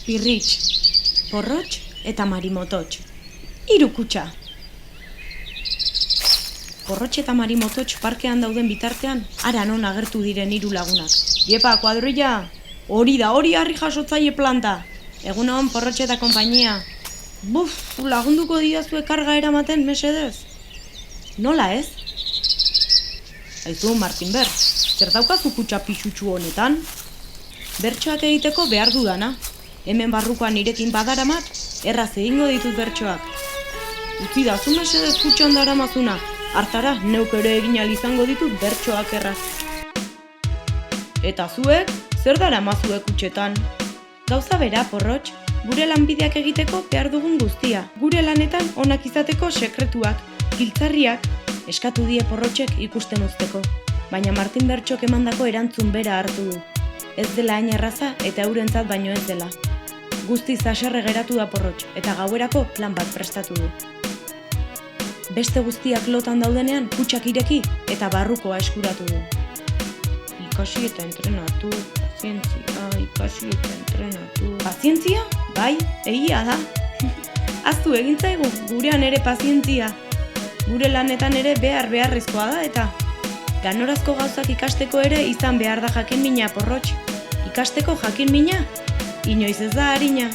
Pirritx, porrotx eta marimototx. 3 kutxa. Porrotx eta marimototx parkean dauden bitartean, hara non agertu diren 3 lagunak. Iepa, kuadrilla! Hori harri jasotzaile planta! Egunon, porrotx eta konpainia. Buf, lagunduko didazue karga eramaten, mesedez? Nola ez? Aizu, Martin Ber, zer daukazu kutxa pixutxu honetan? Bertsoak egiteko behar dudana. Hemen barrukoan nirekin badaramat, erraz egingo ditut bertsoak. Utzi da, zu mesedez kutxan daramazuna. Hartara, neuk ere egin ahal izango ditut bertsoak erraz. Eta zuek, zer daramazue kutxetan? Gauza bera, porrotx, gure lanbideak egiteko behar dugun guztia. Gure lanetan onak izateko sekretuak, giltzarriak, eskatu die porrotxek ikusten uzteko. Baina Martin Bertxok emandako erantzun bera hartu du. Ez dela hain erraza eta eurentzat baino ez dela. Guztiz haserre geratu da porrotx eta gauerako plan bat prestatu du. Beste guztiak lotan daudenean kutxak ireki eta barrukoa eskuratu du. Ikasi eta entrenatu, pazientzia, ikasi eta entrenatu. Pazientzia? Bai, egia da. Aztu egintzaigu, gurean ere pazientzia. Gure lanetan ere beharrezkoa da eta ganorazko gauzak ikasteko ere izan behar da jakin mina, porrotx. Ikasteko jakin mina? Inoiz ez da harina.